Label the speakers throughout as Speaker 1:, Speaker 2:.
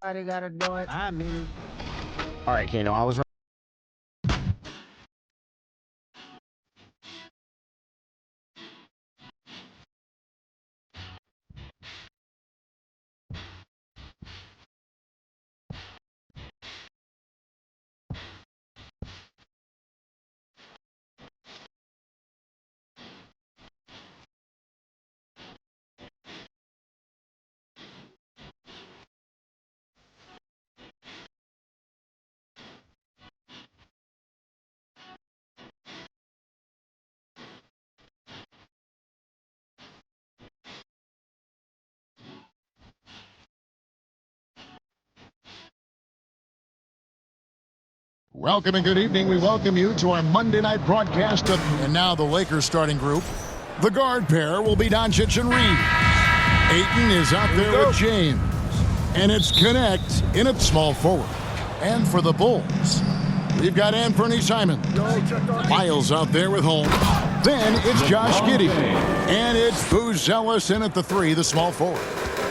Speaker 1: Somebody gotta do it. I mean.
Speaker 2: All right, Kano, I was right.
Speaker 3: Welcome and good evening. We welcome you to our Monday night broadcast and now the Lakers starting group. The guard pair will be Doncic and Reeves. Ayton is out there with James. And it's Connect in at small forward. And for the Bulls, we've got Anthony Simons. Miles out there with Holmes. Then it's Josh Giddey. And it's Buzelis in at the 3, the small forward.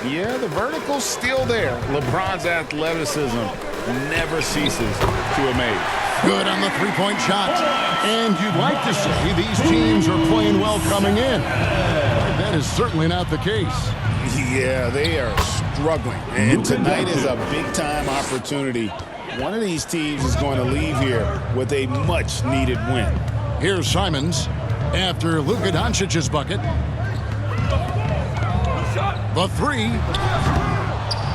Speaker 4: Yeah, the vertical's still there. LeBron's athleticism never ceases to amaze.
Speaker 3: Good on the three-point shot. And you'd like to say these teams are playing well coming in. That is certainly not the case.
Speaker 4: Yeah, they are struggling. And tonight is a big-time opportunity. One of these teams is going to leave here with a much-needed win.
Speaker 3: Here's Simons after Luka Doncic's bucket. The 3.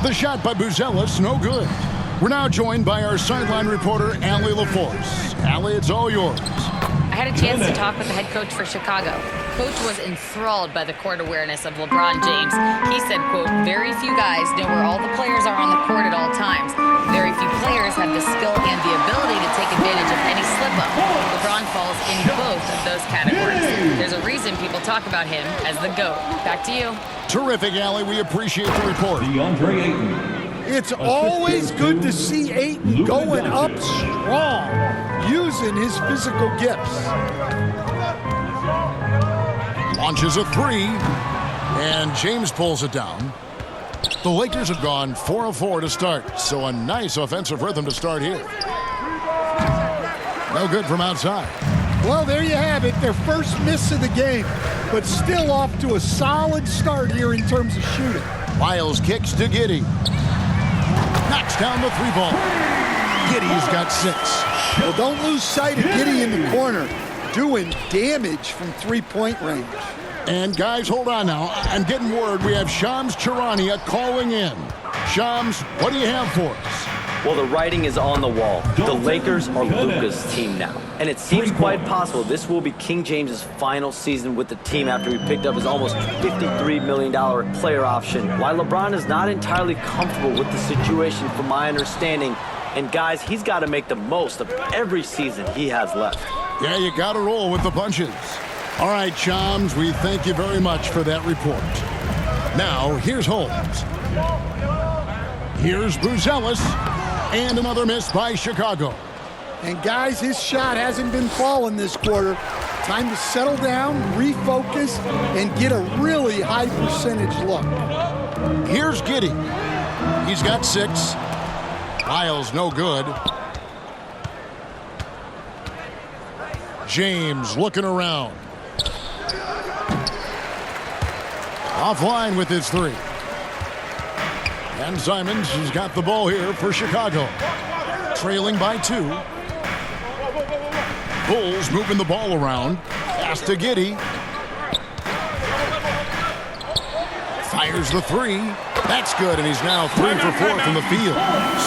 Speaker 3: The shot by Buzelis, no good. We're now joined by our sideline reporter, Allie LaForce. Allie, it's all yours.
Speaker 5: I had a chance to talk with the head coach for Chicago. Coach was enthralled by the court awareness of LeBron James. He said, quote, very few guys know where all the players are on the court at all times. Very few players have the skill and the ability to take advantage of any slip-up. LeBron falls in both of those categories. There's a reason people talk about him as the GOAT. Back to you.
Speaker 3: Terrific, Allie. We appreciate the report.
Speaker 6: DeAndre Ayton.
Speaker 7: It's always good to see Ayton going up strong, using his physical gifts.
Speaker 3: Launches a 3, and James pulls it down. The Lakers have gone 4 of 4 to start, so a nice offensive rhythm to start here. No good from outside.
Speaker 7: Well, there you have it, their first miss of the game, but still off to a solid start here in terms of shooting.
Speaker 3: Miles kicks to Giddey. Knocks down the 3-ball. Giddey's got 6.
Speaker 7: Well, don't lose sight of Giddey in the corner, doing damage from three-point range.
Speaker 3: And guys, hold on now. I'm getting word we have Shams Charania calling in. Shams, what do you have for us?
Speaker 8: Well, the writing is on the wall. The Lakers are Luka's team now. And it seems quite possible this will be King James's final season with the team after he picked up his almost $53 million player option. While LeBron is not entirely comfortable with the situation from my understanding, and guys, he's got to make the most of every season he has left.
Speaker 3: Yeah, you got to roll with the punches. All right, Shams, we thank you very much for that report. Now, here's Holmes. Here's Buzelis. And another miss by Chicago.
Speaker 7: And guys, his shot hasn't been falling this quarter. Time to settle down, refocus, and get a really high percentage look.
Speaker 3: Here's Giddey. He's got 6. Miles, no good. James looking around. Offline with his 3. And Simons has got the ball here for Chicago. Trailing by 2. Bulls moving the ball around. Pass to Giddey. Fires the 3. That's good, and he's now 3 for 4 from the field.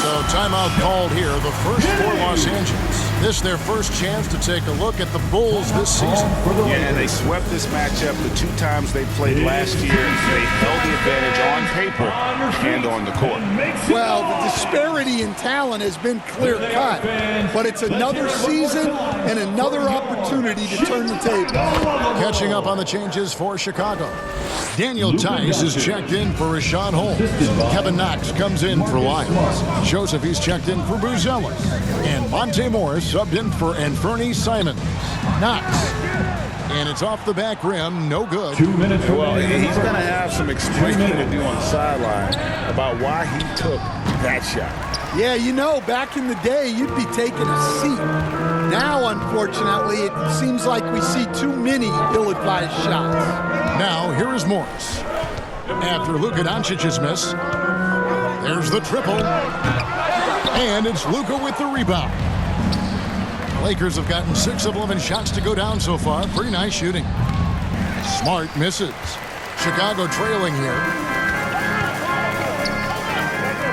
Speaker 3: So timeout called here, the first for Los Angeles. This their first chance to take a look at the Bulls this season.
Speaker 4: Yeah, they swept this matchup the 2 times they played last year. They held the advantage on paper and on the court.
Speaker 7: Well, the disparity in talent has been clear-cut, but it's another season and another opportunity to turn the table.
Speaker 3: Catching up on the changes for Chicago. Daniel Tice is checked in for Rashawn Holmes. Kevin Knox comes in for Lyons. Joseph, he's checked in for Buzelis. And Monte Morris subbed in for Anthony Simons. Knox And it's off the back rim. No good.
Speaker 6: 2 minutes
Speaker 4: Well,
Speaker 6: remaining.
Speaker 4: he's going to have some explaining to do on the sideline about why he took that shot.
Speaker 7: Yeah, you know, back in the day, you'd be taking a seat. Now, unfortunately, it seems like we see too many ill-advised shots.
Speaker 3: Now, here is Morris. After Luka Doncic's miss, there's the triple. And it's Luka with the rebound. Lakers have gotten 6 of 11 shots to go down so far. Pretty nice shooting. Smart misses. Chicago trailing here.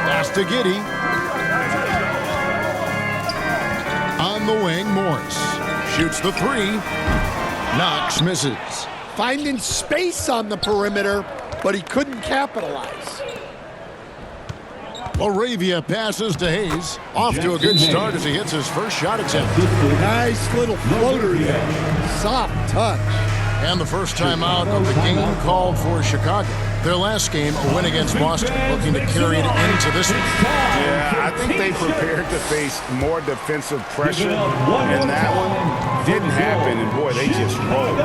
Speaker 3: Pass to Giddey. On the wing, Morris shoots the 3. Knox misses.
Speaker 7: Finding space on the perimeter, but he couldn't capitalize.
Speaker 3: Laravia passes to Hayes. Off to a good start as he hits his first shot attempt.
Speaker 7: Nice little floater there. Soft touch.
Speaker 3: And the first time out of the game called for Chicago. Their last game, a win against Boston, looking to carry it into this one.
Speaker 4: Yeah, I think they prepared to face more defensive pressure, and that one didn't happen, and boy, they just rolled.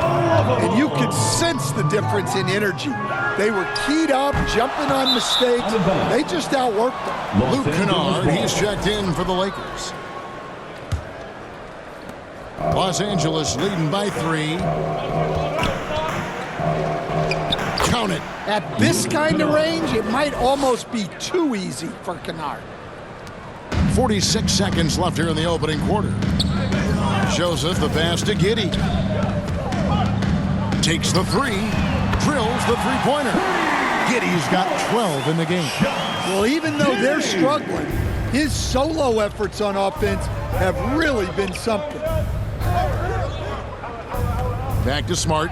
Speaker 7: And you could sense the difference in energy. They were keyed up, jumping on mistakes. They just outworked them.
Speaker 3: Luke Kennard, he's checked in for the Lakers. Los Angeles leading by 3. Count it.
Speaker 7: At this kind of range, it might almost be too easy for Kennard.
Speaker 3: 46 seconds left here in the opening quarter. Joseph the pass to Giddey. Takes the 3. Drills the three-pointer. Giddey's got 12 in the game.
Speaker 7: Well, even though they're struggling, his solo efforts on offense have really been something.
Speaker 3: Back to Smart.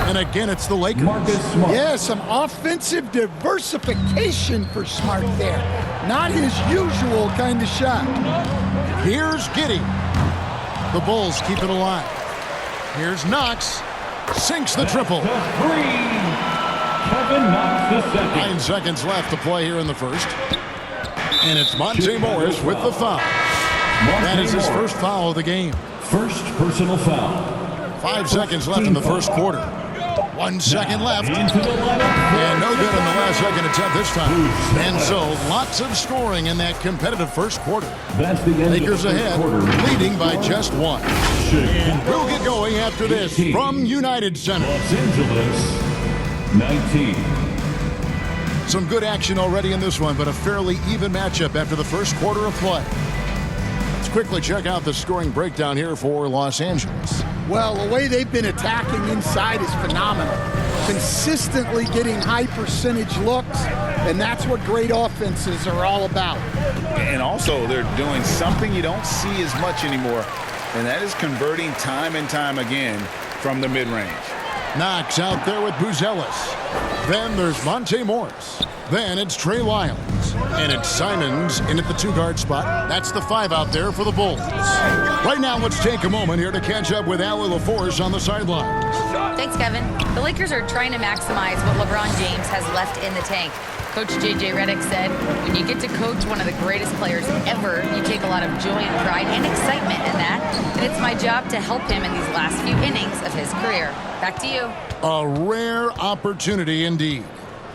Speaker 3: And again, it's the Lakers.
Speaker 6: Marcus Smart.
Speaker 7: Yeah, some offensive diversification for Smart there. Not his usual kind of shot.
Speaker 3: Here's Giddey. The Bulls keep it alive. Here's Knox. Sinks the triple.
Speaker 6: The 3. Kevin Knox the second.
Speaker 3: 9 seconds left to play here in the first. And it's Monte Morris with the foul. That is his first foul of the game.
Speaker 6: First personal foul.
Speaker 3: 5 seconds left in the first quarter. 1 second left.
Speaker 6: Into the lineup.
Speaker 3: And no good on the last second attempt this time. And so lots of scoring in that competitive first quarter.
Speaker 6: That's the end
Speaker 3: Lakers
Speaker 6: of the
Speaker 3: ahead,
Speaker 6: first quarter.
Speaker 3: leading by just 1. And we'll get going after this from United Center.
Speaker 6: Los Angeles 19.
Speaker 3: Some good action already in this one, but a fairly even matchup after the first quarter of play. Let's quickly check out the scoring breakdown here for Los Angeles.
Speaker 7: Well, the way they've been attacking inside is phenomenal. Consistently getting high percentage looks, and that's what great offenses are all about.
Speaker 4: And also, they're doing something you don't see as much anymore, and that is converting time and time again from the mid-range.
Speaker 3: Knox out there with Buzelis. Then there's Monte Morris. Then it's Trey Lyles. And it's Simons in at the 2-guard spot. That's the 5 out there for the Bulls. Right now, let's take a moment here to catch up with Allie LaForce on the sidelines.
Speaker 5: Thanks, Kevin. The Lakers are trying to maximize what LeBron James has left in the tank. Coach J.J. Redick said, when you get to coach one of the greatest players ever, you take a lot of joy and pride and excitement in that. And it's my job to help him in these last few innings of his career. Back to you.
Speaker 3: A rare opportunity indeed.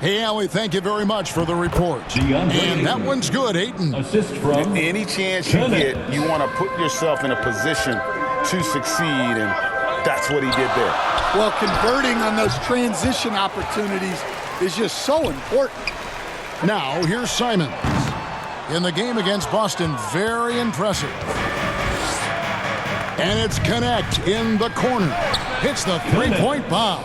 Speaker 3: Hey, Allie, thank you very much for the report. And that one's good, Ayton.
Speaker 6: Assist from
Speaker 4: Any chance you get, you want to put yourself in a position to succeed, and that's what he did there.
Speaker 7: Well, converting on those transition opportunities is just so important.
Speaker 3: Now, here's Simons. In the game against Boston, very impressive. And it's Connect in the corner. Hits the three-point bomb.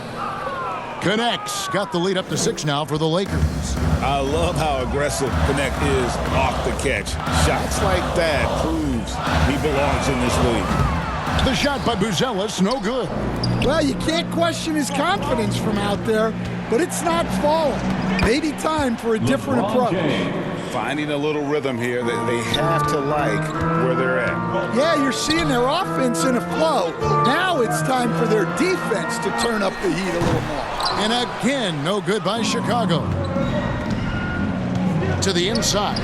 Speaker 3: Connects got the lead up to 6 now for the Lakers.
Speaker 4: I love how aggressive Connect is off the catch. Shots like that proves he belongs in this league.
Speaker 3: The shot by Buzelis, no good.
Speaker 7: Well, you can't question his confidence from out there, but it's not falling. Maybe time for a different approach.
Speaker 4: Finding a little rhythm here that they have to like where they're at.
Speaker 7: Yeah, you're seeing their offense in a flow. Now it's time for their defense to turn up the heat a little more.
Speaker 3: And again, no good by Chicago. To the inside.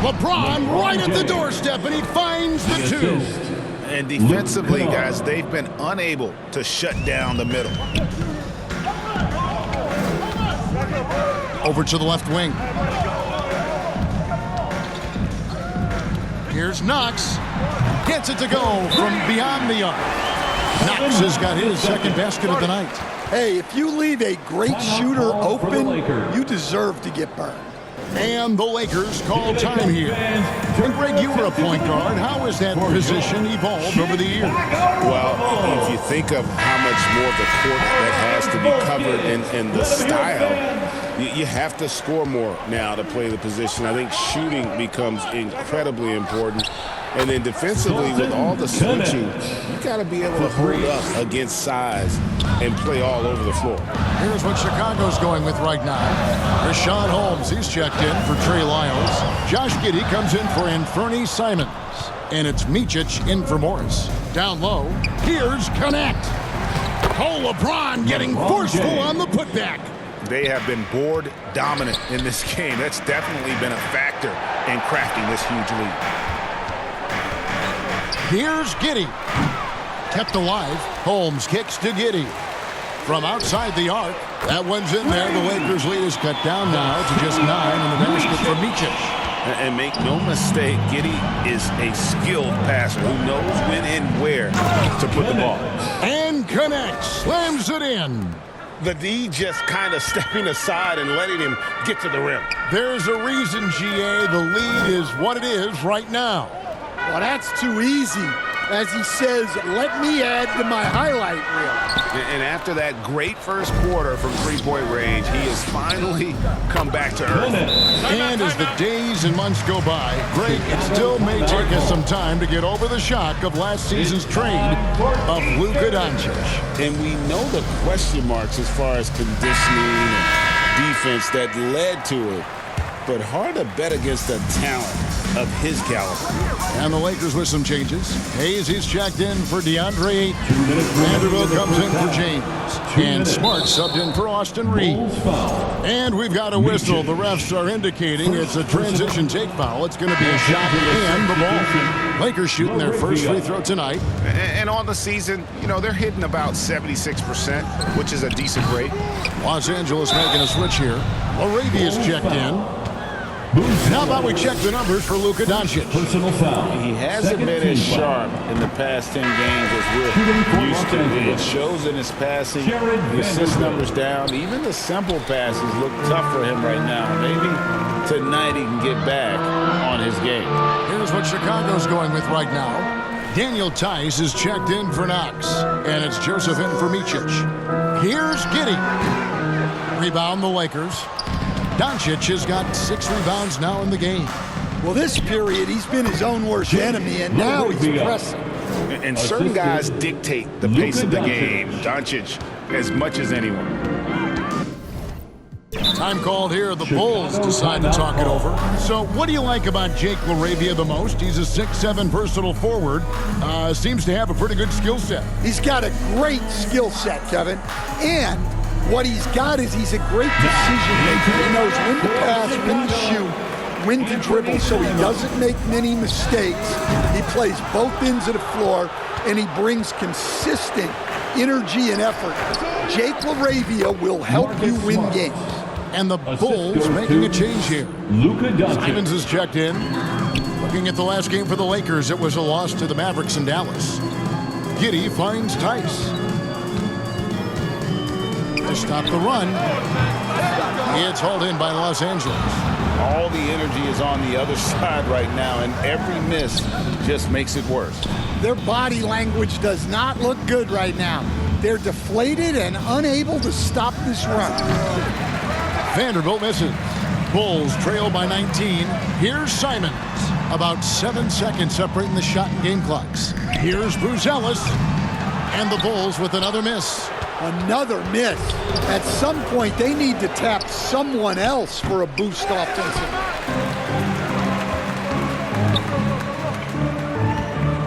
Speaker 3: LeBron right at the doorstep, and he finds the two.
Speaker 4: And defensively, guys, they've been unable to shut down the middle.
Speaker 3: Over to the left wing. Here's Knox. Gets it to go from beyond the arc. Knox has got his second basket of the night.
Speaker 7: Hey, if you leave a great shooter open, you deserve to get burned.
Speaker 3: And the Lakers call time here. And Greg, you were a point guard. How has that position evolved over the years?
Speaker 4: Well, if you think of how much more of the court that has to be covered in the style, you have to score more now to play the position. I think shooting becomes incredibly important. And then defensively, with all the switching, you got to be able to hold up against size and play all over the floor.
Speaker 3: Here's what Chicago's going with right now. Rashawn Holmes, he's checked in for Trey Lyles. Josh Giddey comes in for Anthony Simons. And it's Micic in for Morris. Down low, here's Connect. Oh, LeBron getting forceful on the putback.
Speaker 4: They have been board dominant in this game. That's definitely been a factor in crafting this huge lead.
Speaker 3: Here's Giddey. Kept alive. Holmes kicks to Giddey. From outside the arc. That one's in there. The Lakers' lead is cut down now to just 9 in the basket for Micic.
Speaker 4: And make no mistake, Giddey is a skilled passer who knows when and where to put the ball.
Speaker 3: And Connect. Slams it in.
Speaker 4: The D just kind of stepping aside and letting him get to the rim.
Speaker 3: There's a reason, GA, the lead is what it is right now.
Speaker 7: Well, that's too easy. As he says, let me add to my highlight reel.
Speaker 4: And after that great first quarter from three-point range, he has finally come back to earth.
Speaker 3: And as the days and months go by, Greg, it still may take us some time to get over the shock of last season's trade of Luka Doncic.
Speaker 4: And we know the question marks as far as conditioning and defense that led to it. But hard to bet against the talent of his caliber.
Speaker 3: And the Lakers with some changes. Hayes is checked in for DeAndre Ayton. Vanderbilt comes in for James. And Smart subbed in for Austin Reed. And we've got a whistle. The refs are indicating it's a transition take foul. It's going to be a shot and the ball. Lakers shooting their first free throw tonight.
Speaker 4: And on the season, you know, they're hitting about 76%, which is a decent rate.
Speaker 3: Los Angeles making a switch here. Laravia's checked in. How about we check the numbers for Luka Doncic?
Speaker 6: Personal foul.
Speaker 4: He hasn't been as sharp in the past 10 games as we're used to. It shows in his passing. The assist numbers down. Even the simple passes look tough for him right now. Maybe tonight he can get back on his game.
Speaker 3: Here's what Chicago's going with right now. Daniel Tice is checked in for Knox. And it's Joseph in for Micic. Here's Giddey. Rebound the Lakers. Doncic has got 6 rebounds now in the game.
Speaker 7: Well, this period, he's been his own worst enemy, and now he's pressing.
Speaker 4: And certain guys dictate the pace of the game. Doncic, as much as anyone.
Speaker 3: Time called here. The Bulls decide to talk it over. So what do you like about Jake LaRavia the most? He's a 6'7" versatile forward. Seems to have a pretty good skill set.
Speaker 7: He's got a great skill set, Kevin. And what he's got is he's a great decision maker. He knows when to pass, when to shoot, when to dribble, so he doesn't make many mistakes. He plays both ends of the floor, and he brings consistent energy and effort. Jake LaRavia will help you win games.
Speaker 3: And the Bulls making a change here.
Speaker 6: Luka Doncic.
Speaker 3: Simons is checked in. Looking at the last game for the Lakers, it was a loss to the Mavericks in Dallas. Giddey finds Tice. To stop the run. It's hauled in by Los Angeles.
Speaker 4: All the energy is on the other side right now, and every miss just makes it worse.
Speaker 7: Their body language does not look good right now. They're deflated and unable to stop this run.
Speaker 3: Vanderbilt misses. Bulls trail by 19. Here's Simons. About 7 seconds separating the shot and game clocks. Here's Buzelis. And the Bulls with another miss.
Speaker 7: Another miss. At some point, they need to tap someone else for a boost offensively.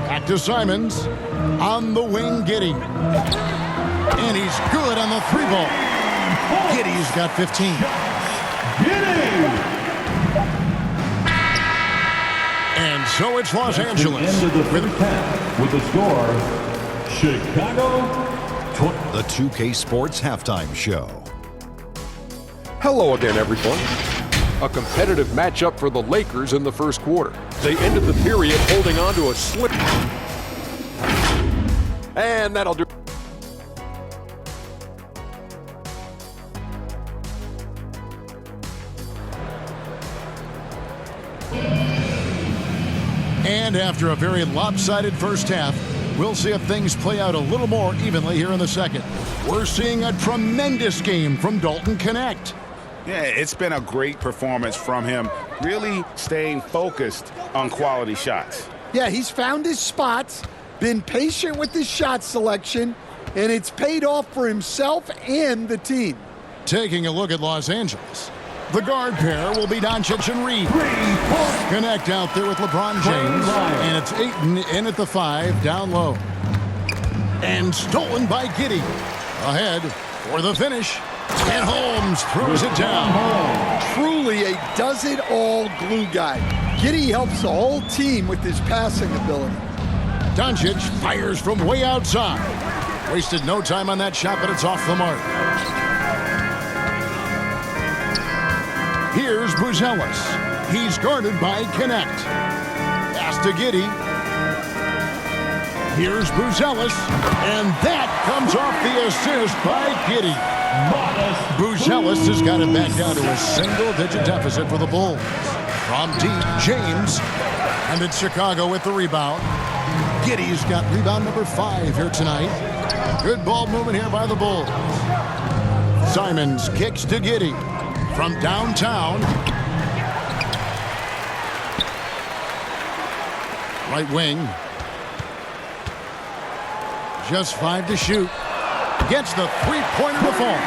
Speaker 3: Back to Simons. On the wing, Giddey. And he's good on the 3-ball. Giddey's got 15. And so it's Los
Speaker 6: That's the
Speaker 3: Angeles.
Speaker 6: end of the first half with the score, Chicago.
Speaker 9: The 2K Sports Halftime Show.
Speaker 10: Hello again, everyone. A competitive matchup for the Lakers in the first quarter. They ended the period holding on to a slip. And that'll do.
Speaker 3: And after a very lopsided first half, we'll see if things play out a little more evenly here in the second. We're seeing a tremendous game from Dalton Knecht.
Speaker 4: Yeah, it's been a great performance from him, really staying focused on quality shots.
Speaker 7: Yeah, he's found his spots, been patient with his shot selection, and it's paid off for himself and the team.
Speaker 3: Taking a look at Los Angeles. The guard pair will be Doncic and Reed. Knecht out there with LeBron James. And it's Ayton in at the 5, down low. And stolen by Giddey. Ahead for the finish. And Holmes throws it down.
Speaker 7: Truly a does-it-all glue guy. Giddey helps the whole team with his passing ability.
Speaker 3: Doncic fires from way outside. Wasted no time on that shot, but it's off the mark. Here's Buzelis. He's guarded by Knecht. Pass to Giddey. Here's Buzelis. And that comes off the assist by Giddey. Buzelis has got it back down to a single-digit deficit for the Bulls. From deep, James. And it's Chicago with the rebound. Giddey's got rebound number 5 here tonight. Good ball movement here by the Bulls. Simons kicks to Giddey. From downtown. Right wing. Just 5 to shoot. Gets the three-pointer to fall.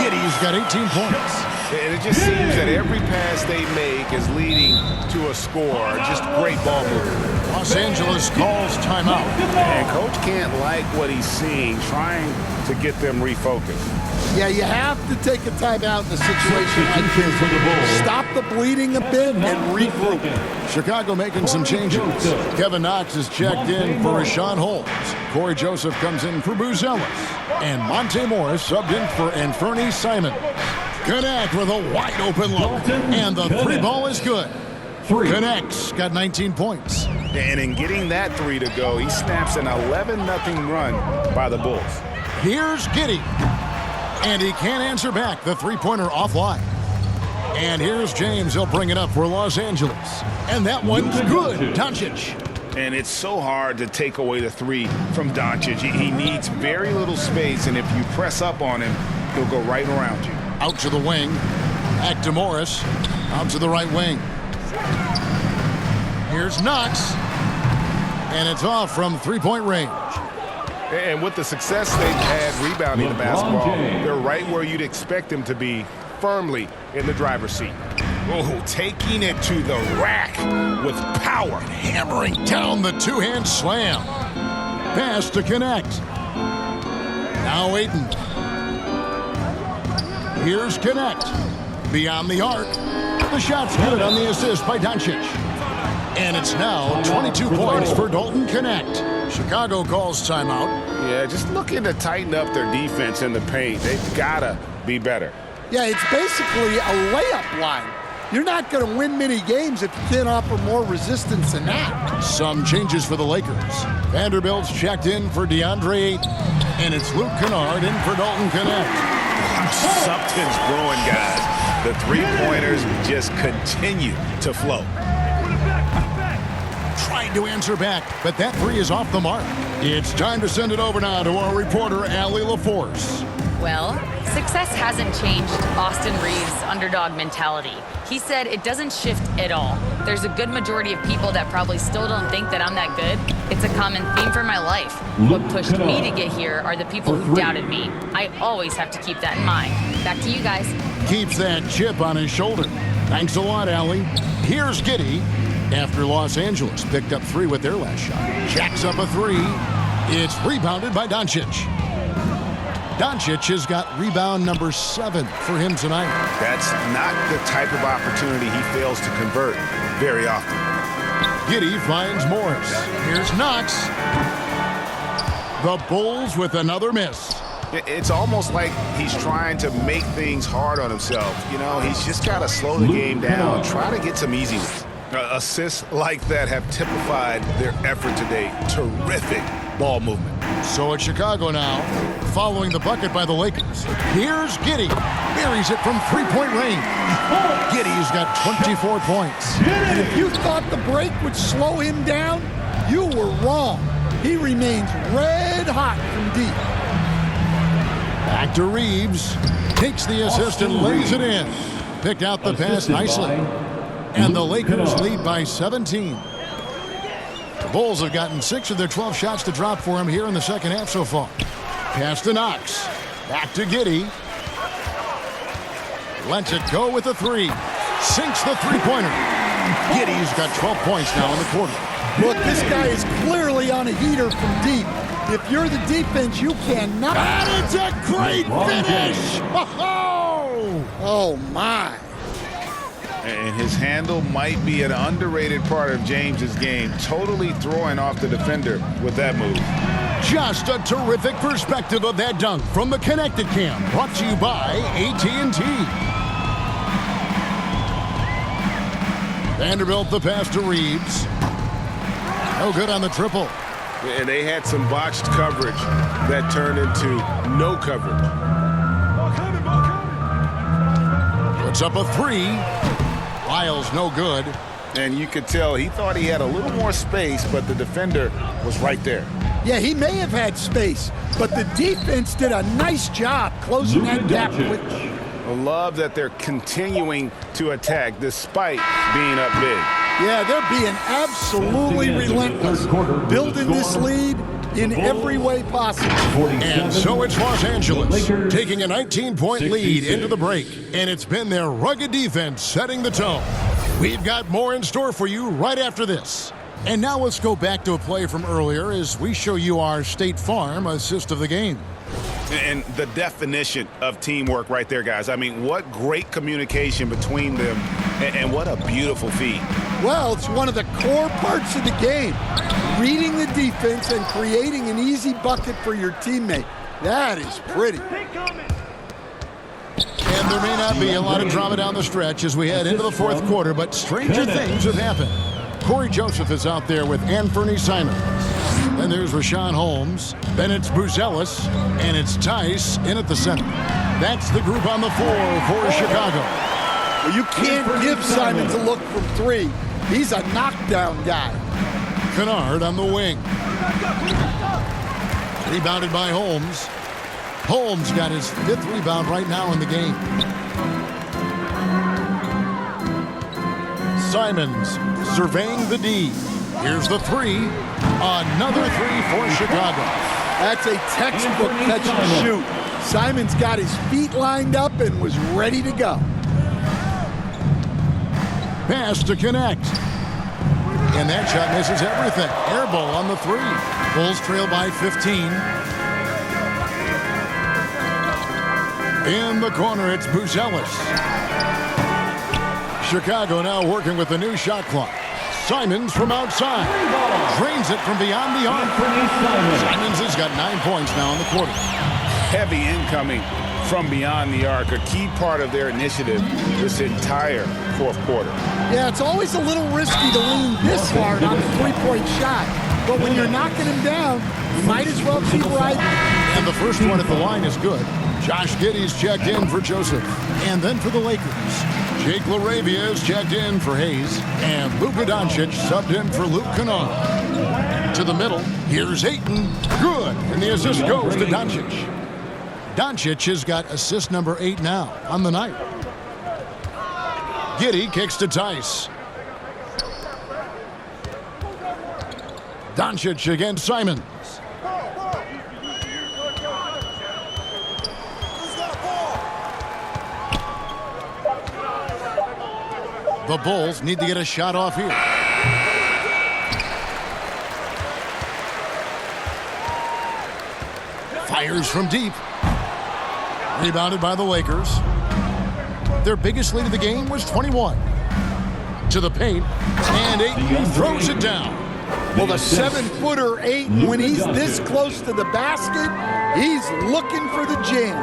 Speaker 3: Giddey's got 18 points.
Speaker 4: And it just seems that every pass they make is leading to a score. Just great ball movement.
Speaker 3: Los Angeles calls timeout.
Speaker 4: And coach can't like what he's seeing, trying to get them refocused.
Speaker 7: Yeah, you have to take a timeout in a situation like this. Stop the bleeding a bit and regroup.
Speaker 3: Chicago making some changes. Kevin Knox is checked in for Rashawn Holmes. Corey Joseph comes in for Buzelis. And Monte Morris subbed in for Anfernee Simon. Knecht with a wide open look. And the three ball is good. Knecht's got 19 points.
Speaker 4: And in getting that 3 to go, he snaps an 11-0 run by the Bulls.
Speaker 3: Here's Giddey. And he can't answer back. The three-pointer offline. And here's James. He'll bring it up for Los Angeles. And that one's good. Doncic.
Speaker 4: And it's so hard to take away the 3 from Doncic. He needs very little space, and if you press up on him, he'll go right around you.
Speaker 3: Out to the wing. Back to Morris. Out to the right wing. Here's Knox. And it's off from three-point range.
Speaker 4: And with the success they've had rebounding the basketball, they're right where you'd expect them to be, firmly in the driver's seat. Oh, taking it to the rack with power.
Speaker 3: Hammering down the two-hand slam. Pass to Knecht. Now Ayton. Here's Knecht. Beyond the arc. The shot's good on the assist by Doncic. And it's now 22 points for Dalton Knecht. Chicago calls timeout.
Speaker 4: Yeah, just looking to tighten up their defense in the paint. They've got to be better.
Speaker 7: Yeah, it's basically a layup line. You're not going to win many games if you can't offer more resistance than that.
Speaker 3: Some changes for the Lakers. Vanderbilt's checked in for DeAndre Ayton. And it's Luke Kennard in for Dalton Knecht.
Speaker 4: Something's brewing, guys. The three-pointers just continue to flow.
Speaker 3: Tried to answer back, but that 3 is off the mark. It's time to send it over now to our reporter, Allie LaForce.
Speaker 5: Well, success hasn't changed Austin Reeves' underdog mentality. He said it doesn't shift at all. There's a good majority of people that probably still don't think that I'm that good. It's a common theme for my life. What pushed me to get here are the people who doubted me. I always have to keep that in mind. Back to you guys.
Speaker 3: Keeps that chip on his shoulder. Thanks a lot, Allie. Here's Giddey. After Los Angeles picked up 3 with their last shot. Jacks up a 3. It's rebounded by Doncic. Doncic has got rebound number 7 for him tonight.
Speaker 4: That's not the type of opportunity he fails to convert very often.
Speaker 3: Giddey finds Morris. Here's Knox. The Bulls with another miss.
Speaker 4: It's almost like he's trying to make things hard on himself. You know, he's just got to slow the game down, try to get some easiness. Assists like that have typified their effort today. Terrific ball movement.
Speaker 3: So it's Chicago now, following the bucket by the Lakers. Here's Giddey. Buries it from three-point range. Giddey's got 24 points.
Speaker 7: And if you thought the break would slow him down, you were wrong. He remains red hot from deep.
Speaker 3: Back to Reeves. Takes the assist and lays it in. Picked out the pass nicely. And the Lakers lead by 17. The Bulls have gotten 6 of their 12 shots to drop for him here in the second half so far. Pass to Knox. Back to Giddey. Lets it go with a three. Sinks the three-pointer. Giddey's got 12 points now in the quarter.
Speaker 7: Look, this guy is clearly on a heater from deep. If you're the defense, you cannot.
Speaker 3: And it's a great finish! Oh, my.
Speaker 4: And his handle might be an underrated part of James's game. Totally throwing off the defender with that move.
Speaker 3: Just a terrific perspective of that dunk from the Connected Cam. Brought to you by AT&T. Vanderbilt the pass to Reeves. No good on the triple.
Speaker 4: And they had some botched coverage that turned into no coverage.
Speaker 3: Puts up a three. Lyles no good.
Speaker 4: And you could tell he thought he had a little more space, but the defender was right there.
Speaker 7: Yeah, he may have had space, but the defense did a nice job closing that gap quickly.
Speaker 4: I love that they're continuing to attack despite being up big.
Speaker 7: Yeah, they're being absolutely relentless, building this lead in every way possible.
Speaker 3: And so it's Los Angeles taking a 19-point lead into the break, and it's been their rugged defense setting the tone. We've got more in store for you right after this. And now let's go back to a play from earlier as we show you our State Farm assist of the game.
Speaker 4: And the definition of teamwork right there, guys. I mean, what great communication between them, and what a beautiful feed.
Speaker 7: Well, it's one of the core parts of the game. Reading the defense and creating an easy bucket for your teammate. That is pretty.
Speaker 3: And there may not be a lot of drama down the stretch as we head into the fourth quarter, but stranger things have happened. Corey Joseph is out there with Anthony Simons. Then there's Rashawn Holmes. Then it's Buzelis. And it's Tice in at the center. That's the group on the floor for Chicago.
Speaker 7: Well, you can't give Simons a look from three. He's a knockdown guy.
Speaker 3: Kennard on the wing. Rebounded by Holmes. Holmes got his 5th rebound right now in the game. Simons surveying the D. Here's the three. Another three for Chicago.
Speaker 7: That's a textbook catch and shoot. Simons got his feet lined up and was ready to go.
Speaker 3: Pass to connect. And that shot misses everything. Air ball on the three. Bulls trail by 15. In the corner, it's Buzelis. Chicago now working with the new shot clock. Simons from outside. Drains it from beyond the arc. Simons has got 9 points now in the quarter.
Speaker 4: Heavy incoming from beyond the arc, a key part of their initiative this entire fourth quarter.
Speaker 7: Yeah, it's always a little risky to lean this hard on the three-point shot. But when you're knocking him down, you might as well keep riding.
Speaker 3: And the first one at the line is good. Josh Giddey's checked in for Joseph. And then for the Lakers, Jake LaRavia is checked in for Hayes. And Luka Doncic subbed in for Luke Kennard. To the middle, here's Ayton. Good. And the assist goes to Doncic. Doncic has got assist number 8 now on the night. Giddey kicks to Tice. Doncic against Simons. The Bulls need to get a shot off here. Fires from deep. Rebounded by the Lakers. Their biggest lead of the game was 21. To the paint, and Ayton throws it down.
Speaker 7: Well, the 7-footer Ayton, when he's this close to the basket, he's looking for the jam.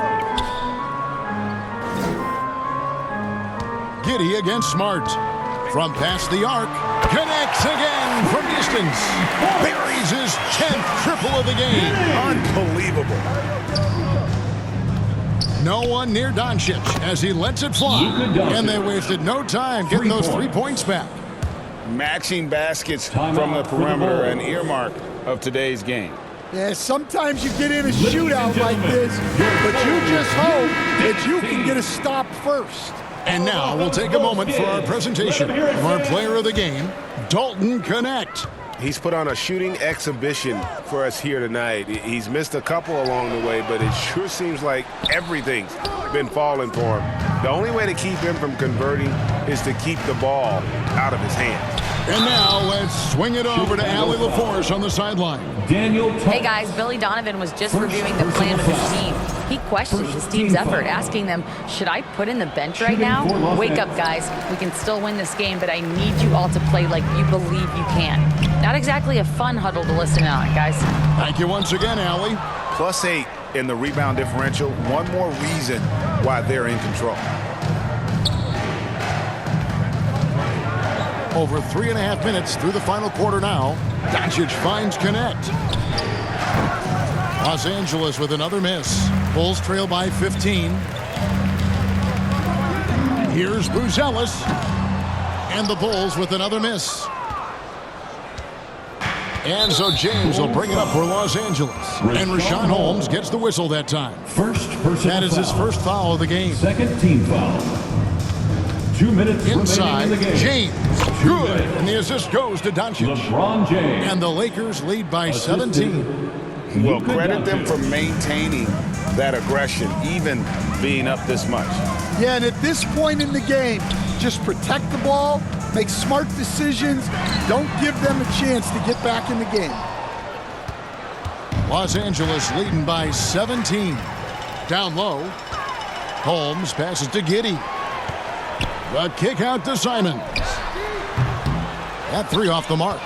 Speaker 3: Giddey against Smart. From past the arc, connects again from distance. Buries his 10th triple of the game.
Speaker 4: Unbelievable.
Speaker 3: No one near Doncic as he lets it fly. And they wasted no time getting those 3 points back.
Speaker 4: Matching baskets from the perimeter, an earmark of today's game.
Speaker 7: Yeah, sometimes you get in a shootout like this, but you just hope that you can get a stop first.
Speaker 3: And now we'll take a moment for our presentation of our player of the game, Dalton Knecht.
Speaker 4: He's put on a shooting exhibition for us here tonight. He's missed a couple along the way, but it sure seems like everything's been falling for him. The only way to keep him from converting is to keep the ball out of his hands.
Speaker 3: And now let's swing it over to Allie LaForce on the sideline.
Speaker 5: Hey guys, Billy Donovan was just reviewing the plan of his team. He questioned his team's effort, asking them, should I put in the bench right now? Wake up, guys. We can still win this game, but I need you all to play like you believe you can. Not exactly a fun huddle to listen on, guys.
Speaker 3: Thank you once again, Allie.
Speaker 4: +8 in the rebound differential. One more reason why they're in control.
Speaker 3: Over 3.5 minutes through the final quarter now. Doncic finds Knecht. Los Angeles with another miss. Bulls trail by 15. Here's Buzelis. And the Bulls with another miss. And so James will bring it up for Los Angeles. And Richaun Holmes gets the whistle that time. That is his first foul of the game.
Speaker 6: Second team foul. 2 minutes
Speaker 3: inside,
Speaker 6: in the game.
Speaker 3: James, good, and the assist goes to Doncic.
Speaker 6: LeBron James.
Speaker 3: And the Lakers lead by 17.
Speaker 4: Well, credit them for maintaining that aggression, even being up this much.
Speaker 7: Yeah, and at this point in the game, just protect the ball, make smart decisions, don't give them a chance to get back in the game.
Speaker 3: Los Angeles leading by 17. Down low, Holmes passes to Giddey. The kick out to Simons. That 3 off the mark.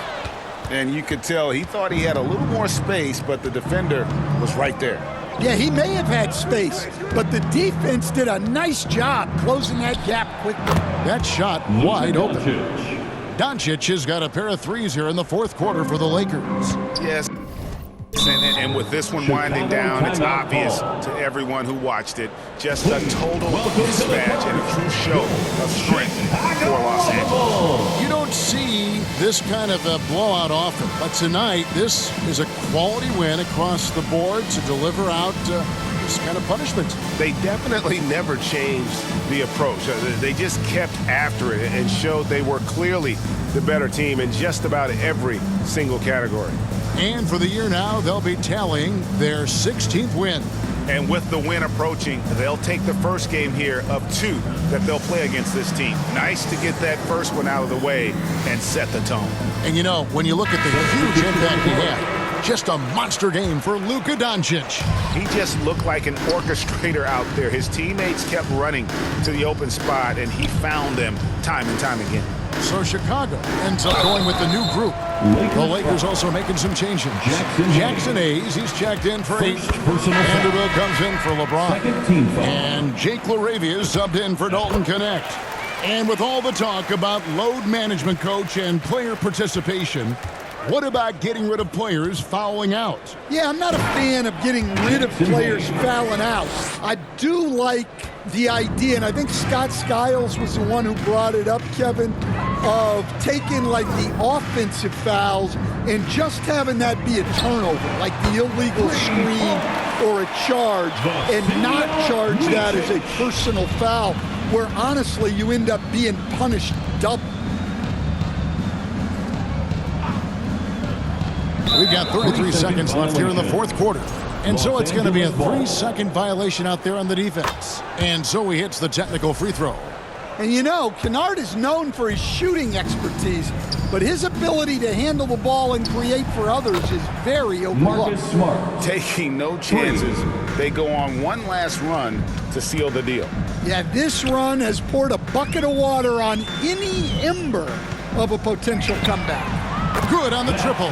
Speaker 4: And you could tell he thought he had a little more space, but the defender was right there.
Speaker 7: Yeah, he may have had space, but the defense did a nice job closing that gap quickly.
Speaker 3: That shot wide open. Doncic has got a pair of threes here in the fourth quarter for the Lakers.
Speaker 4: Yes. And with this one winding down, it's obvious to everyone who watched it, just a total mismatch and a true show of strength for Los Angeles.
Speaker 3: You don't see this kind of a blowout often, but tonight this is a quality win across the board to deliver out this kind of punishment.
Speaker 4: They definitely never changed the approach. They just kept after it and showed they were clearly the better team in just about every single category.
Speaker 3: And for the year now, they'll be tallying their 16th win.
Speaker 4: And with the win approaching, they'll take the first game here of 2 that they'll play against this team. Nice to get that first one out of the way and set the tone.
Speaker 3: And you know, when you look at the huge impact he had, just a monster game for Luka Doncic.
Speaker 4: He just looked like an orchestrator out there. His teammates kept running to the open spot, and he found them time and time again.
Speaker 3: So Chicago ends up going with the new group. The Lakers also making some changes. Jackson Hayes, he's checked in for 8. Vanderbilt comes in for LeBron. And Jake LaRavia is subbed in for Dalton Knecht. And with all the talk about load management, coach, and player participation, what about getting rid of players fouling out?
Speaker 7: Yeah, I'm not a fan of getting rid of players fouling out. I do like the idea, and I think Scott Skiles was the one who brought it up, Kevin, of taking like the offensive fouls and just having that be a turnover, like the illegal screen or a charge, and not charge that as a personal foul, where honestly you end up being punished double.
Speaker 3: We've got 33 seconds left here in the fourth quarter. And so it's going to be a 3-second violation out there on the defense. And so he hits the technical free throw.
Speaker 7: And you know, Kennard is known for his shooting expertise, but his ability to handle the ball and create for others is very overlooked.
Speaker 4: Taking no chances, they go on one last run to to seal the deal.
Speaker 7: Yeah, this run has poured a bucket of water on any ember of a potential comeback.
Speaker 3: Good on the triple.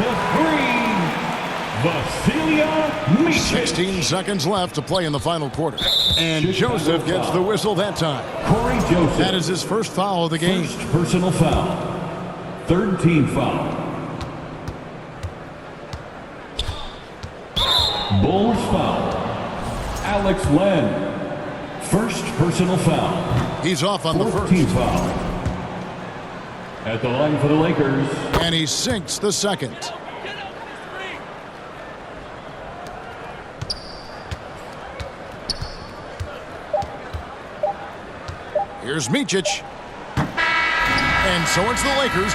Speaker 6: Vasilia Micic.
Speaker 3: 16 seconds left to play in the final quarter. And Joseph gets the whistle that time.
Speaker 6: Corey Joseph.
Speaker 3: That is his first foul of the game.
Speaker 6: First personal foul. Third team foul. Bulls foul. Alex Len. First personal foul.
Speaker 3: He's off on the
Speaker 6: Fourth
Speaker 3: first.
Speaker 6: team foul. At the line for the Lakers.
Speaker 3: And he sinks the second. Here's Micic. And so it's the Lakers